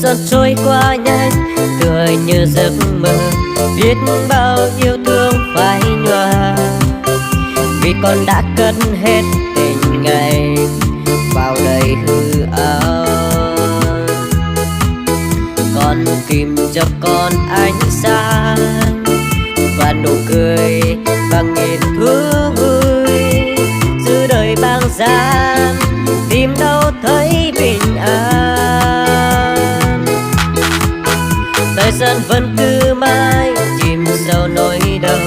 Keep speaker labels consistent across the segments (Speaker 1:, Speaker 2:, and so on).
Speaker 1: xuân trôi qua nhanh tựa như giấc mơ, biết bao yêu thương phai nhòa vì con đã cất hết tình ngày vào đầy hư ảo. Con tìm cho con ánh sáng và nụ cười và nghìn thú vui, giữa đời băng gian tìm đâu thấy bình an. Thời gian vẫn cứ mãi chìm sâu nỗi đau,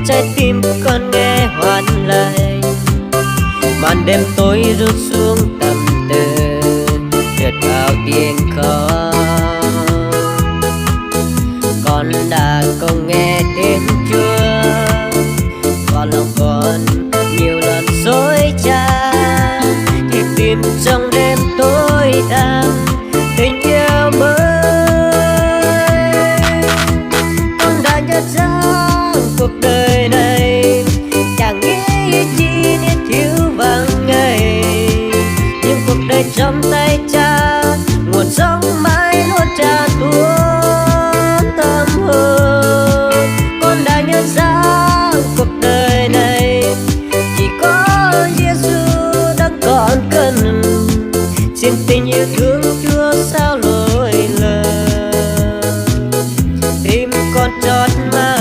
Speaker 1: trái tim con nghe hoan lành. Màn đêm tối rút xuống tầm từ, tuyệt vào tiếng khóc. Con đã không nghe tiếng Chúa, và lòng con nhiều lần dối trá, thì tìm trong đêm tối tăm tình yêu mới. Con đã nhận ra cuộc đời này chẳng nghĩ chi nên thiếu vắng ngày, nhưng cuộc đời trong tay Cha nguồn sống mãi luôn tràn tuôn tâm hồn. Con đã nhận ra cuộc đời này chỉ có Giêsu đang còn cần, xin tình yêu thương Chúa sao lỗi lầm tim con trót mang.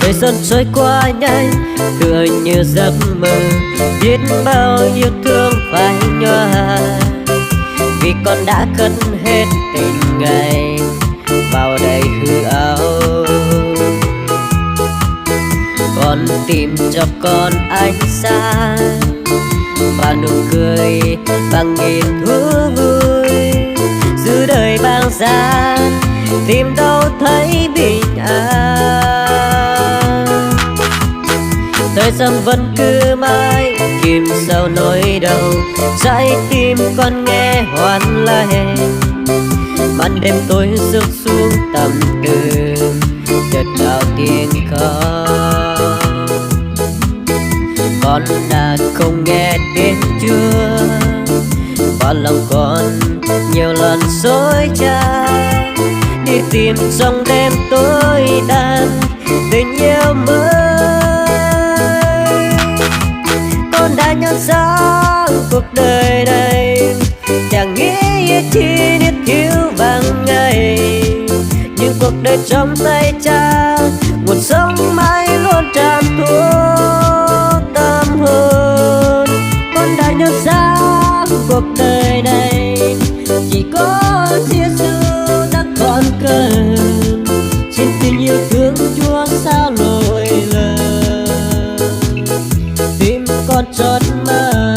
Speaker 1: Thời gian trôi qua nhanh tựa như giấc mơ, biết bao yêu thương phai nhòa vì con đã cất hết tình ngày vào đầy hư ảo. Con tìm cho con ánh sáng và nụ cười bằng nghìn thú vui, giữa đời băng gian tìm đâu thấy bình an. Thời gian vẫn cứ mãi chìm sâu nỗi đau, trái tim con nghe hoan lành. Màn đêm tối rơi xuống tầm đường, chợt vào tiếng khóc. Con đã không nghe tiếng Chúa, và lòng con nhiều lần dối trá, đi tìm trong đêm tối đen tình yêu mới. Con đã nhận ra cuộc đời này chẳng nghĩ chi nên thiếu vắng ngày, nhưng cuộc đời trong tay Cha nguồn sống mãi luôn tràn tuôn tâm hồn. Con đã nhận ra cuộc đời này chỉ có Giêsu đang còn cần, xin tình yêu thương Chúa sao lỗi lầm tim con trót mang.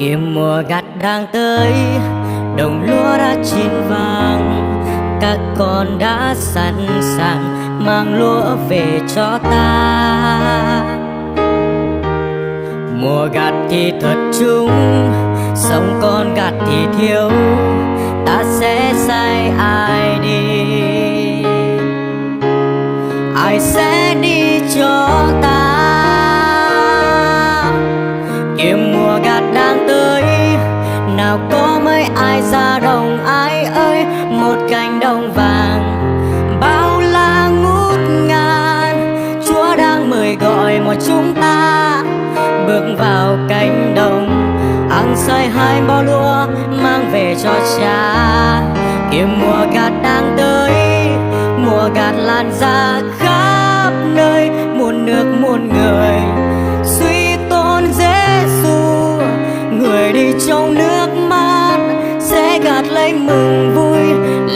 Speaker 1: Kiếm mùa gặt đang tới, đồng lúa đã chín vàng, các con đã sẵn sàng mang lúa về cho ta. Mùa gặt thì thật chung, sống con gặt thì thiếu, ta sẽ sai ai đi, ai sẽ đi cho ta. Kiếm mùa gặt đang tới, nào có mấy ai ra đồng ai ơi, một cánh đồng vàng bao la ngút ngàn. Chúa đang mời gọi mọi chúng ta bước vào cánh đồng, ăn say hai bó lúa mang về cho Cha. Kìa mùa gặt đang tới, mùa gặt lan ra khắp nơi, muôn nước muôn người suy tôn Giêsu. Người đi trong nước mắt sẽ gặt lấy mừng vui.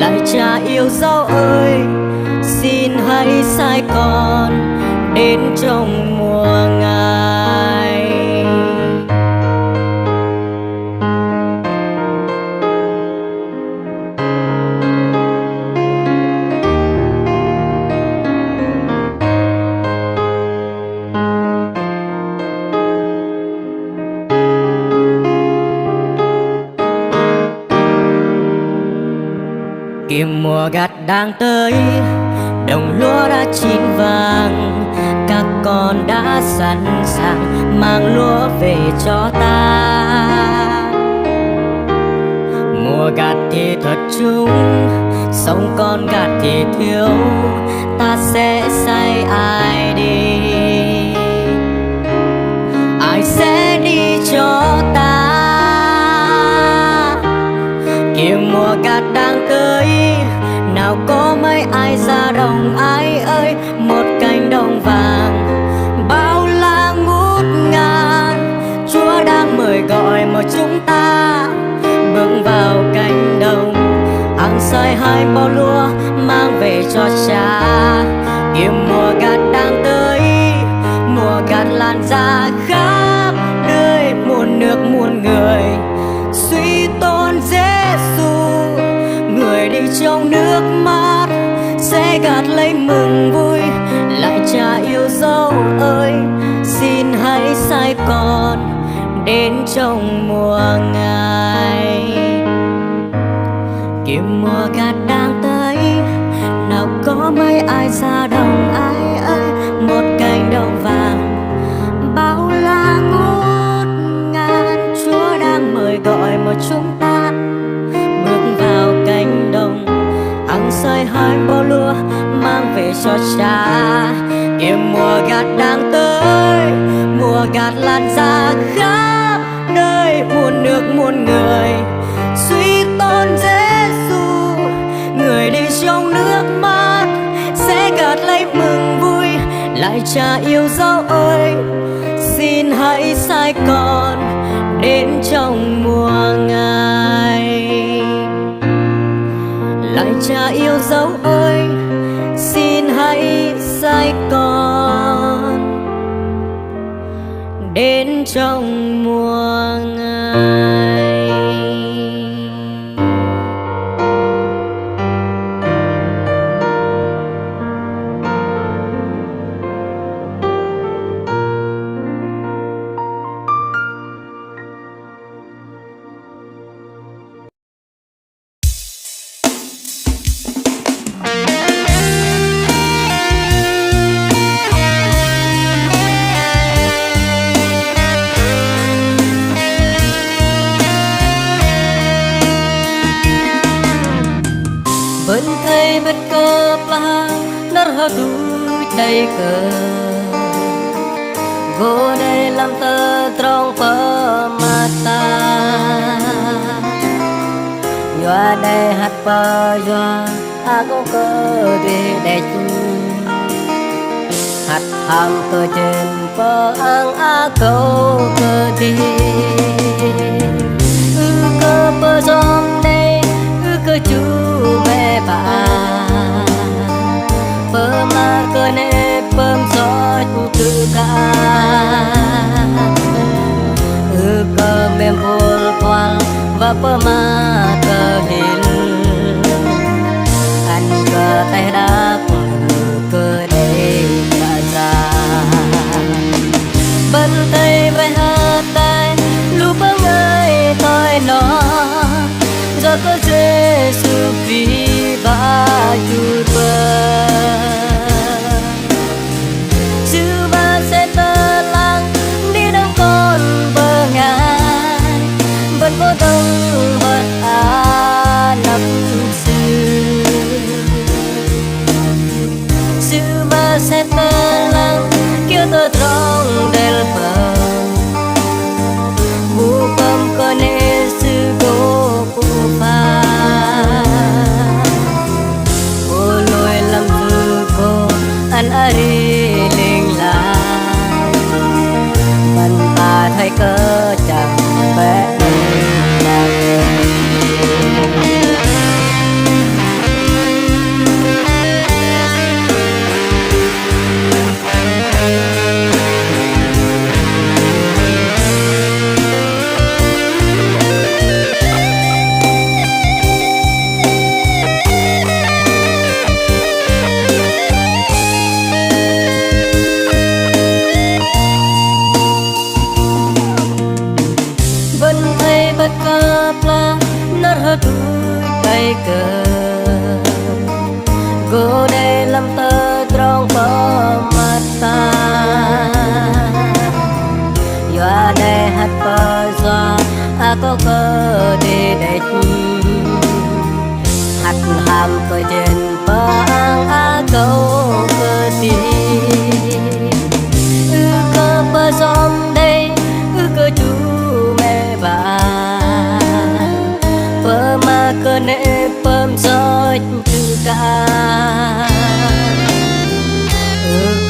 Speaker 1: Lạy Cha yêu dấu ơi, xin hãy sai con đến trong mùa ngài. Kìa mùa gặt đang tới, đồng lúa đã chín vàng, các con đã sẵn sàng mang lúa về cho ta. Mùa gặt thì thật chung, sống con gặt thì thiếu, ta sẽ say ai đi, ai sẽ đi cho ta. Kìa mùa gặt đang tới, nào có mấy ai ra đồng ai ơi, một cánh đồng vàng bao la ngút ngàn. Chúa đang mời gọi mọi chúng ta bước vào cánh đồng, ăn say hai bó lúa mang về cho Cha. Kìa mùa gặt đang tới, mùa gặt lan ra khắp nơi, muôn nước muôn người suy tôn Giêsu. Người đi trong nước mắt sẽ gặt lấy mừng vui. Lạy Cha yêu dấu ơi, xin hãy sai con đến trong mùa ngài. Kìa mùa gặt đang tới, nào có mấy ai ra đồng ai ơi, một cánh đồng vàng bao la ngút ngàn. Chúa đang mời gọi mọi chúng ta bước vào cánh đồng, ăn say hai bó lúa mang về cho Cha. Kìa mùa gặt đang tới, mùa gặt lan ra khắp nơi, muôn nước muôn người suy tôn Giêsu. Người đi trong nước mắt sẽ gặt lấy mừng vui. Lạy Cha yêu dấu ơi, xin hãy sai con đến trong mùa ngài. Lạy Cha yêu dấu ơi, xin hãy sai con đến trong mùa ngài. Bên cây bên cơ pla nở hờ đuôi đầy cờ, vô đây làm tơ trong phơ mata. Nhòa đây hạt bờ nhòa aku cơ đi đẹp, hạt hàng cơ trên phơ ang aku cơ đi. Cơ bơ giom đây cơ chú mẹ bà, bơ mà cơ nè bơm gió từ ca. Cơ mềm buồn khoan và bơ mà cơ hình, anh cơ tay đá cơ đây cả ra. Bên tay với hai tay lúc bơ ngơi thôi nó, do có Giêsu vì ba chui bờ. Chứ ba sẽ tơ lăng đi đâu con bờ ngài, vẫn có đông vật hơ tuổi cây cờ cô đây lâm tơ trong bờ mặt ta doa đây hát bờ doa có cơ đi đây hát ham cơ trên bờ ang câu cơ đi cơ bờ giom đây cơ chú mẹ bà bờ mà cơ nệ bơm gió từ cả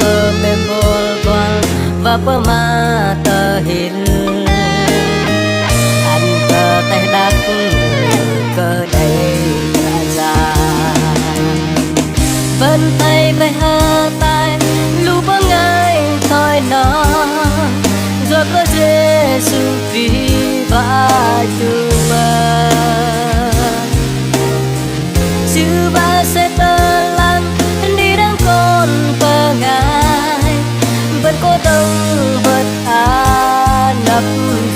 Speaker 1: cơ mẹ bol bol và bờ mà tờ hin anh cơ tay đắc cơ đây ra bên tay bay hơ tay lu bơ ngay thôi nó rồi có Giêsu vì và chúa sư ba sẽ tơ lăng đi đang con bờ ngài vẫn có đông vật nấp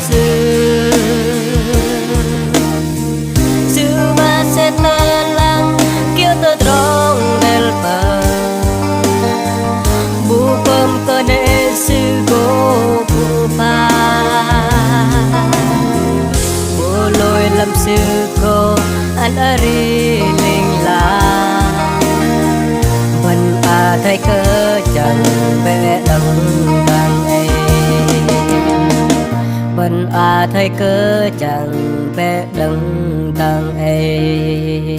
Speaker 1: sư sư ba sẽ tơ lăng kêu tơ trong bel bờ bu bơm cơ nê sư cô bu pa bu lôi lâm sư cô anh ari linh la mình thấy cơ chẳng bé đông đang ấy mình thấy cơ chẳng bé đông đang ấy.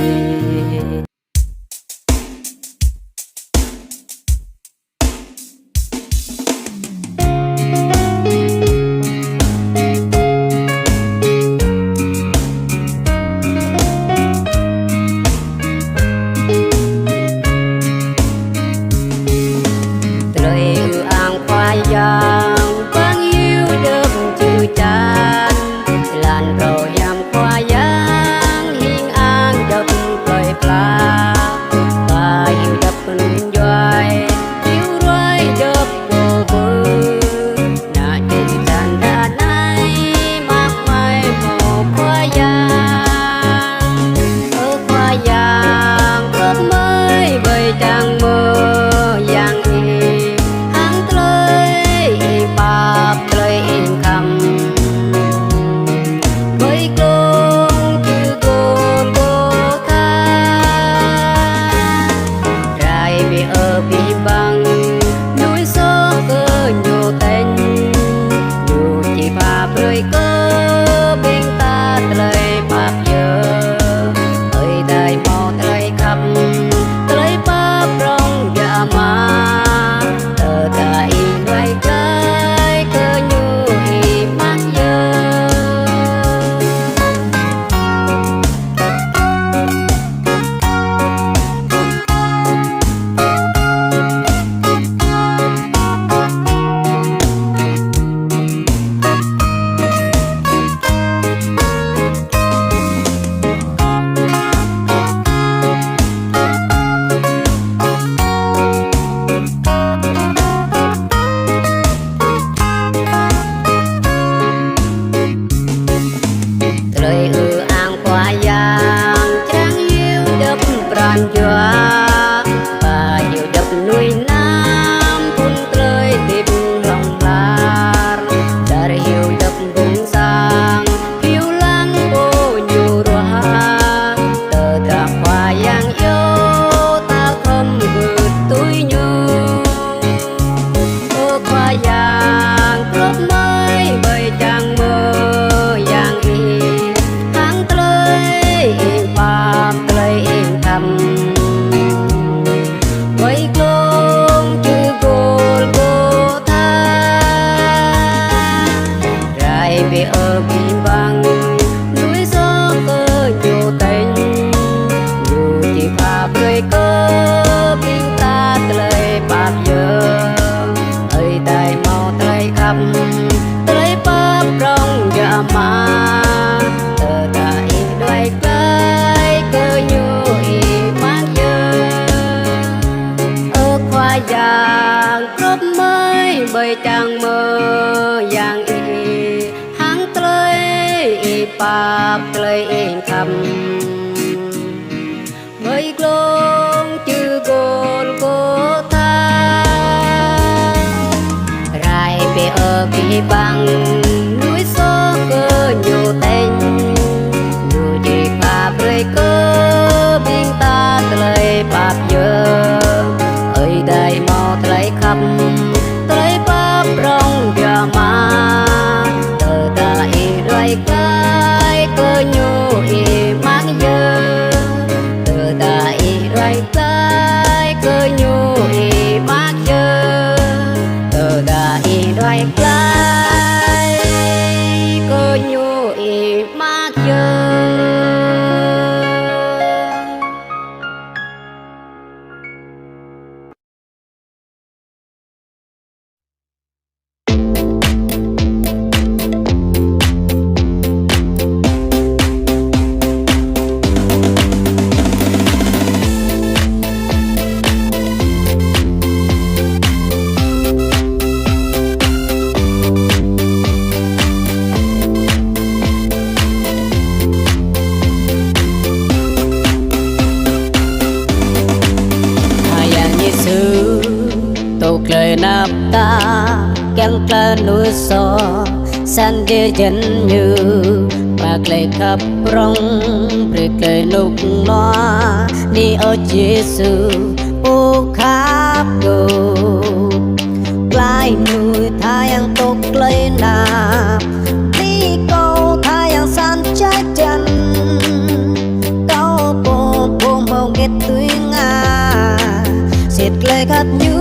Speaker 2: bởi chàng mơ dạng y hàng tơi
Speaker 1: ปากเลยเองคำเมื่อกลงจือโกนโกธาไรไปkỳ bằng núi số cơ nhiều tên nhiều gì bà bơi cơ biên ta lời bạc giờ ơi đây mau lấy khắp lấy bắp rong giờ mà từ ta y rồi cái cơ nhiều y mang giờ từ ta y rồi cái cơ nhiều y mang giờ từ ta y rồi cái cơ nhiều y mang giờ. Tục lời nắp ta kén ta núi xò san đê dân như bạc lời khắp rong bề lời nục noa ni ở Giêsu ô khắp đồ lại núi thái yang tục lời nắp đi câu thái yang san trái chân câu bồ bồ màu ghét tươi ngà xiết lời khắp như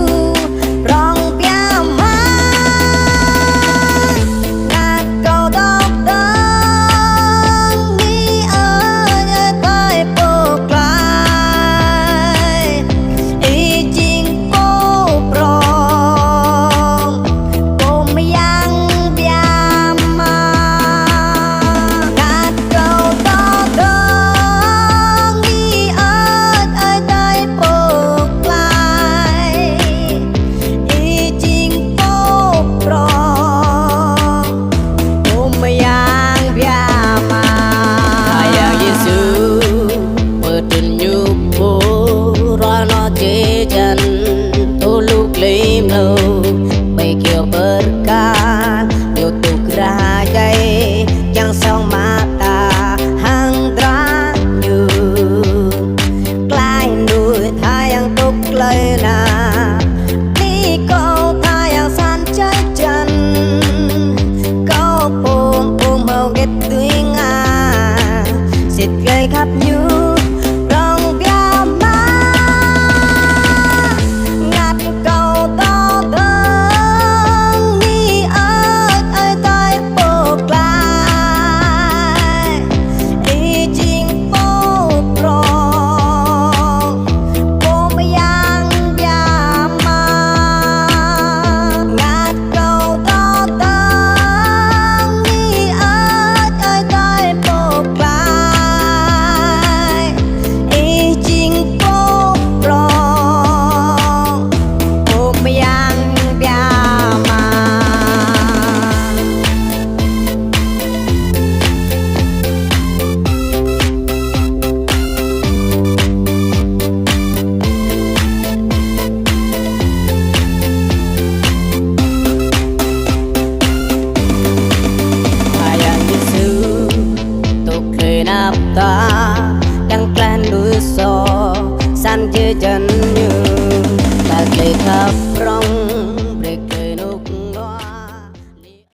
Speaker 1: chân như bạc lệ khắp rong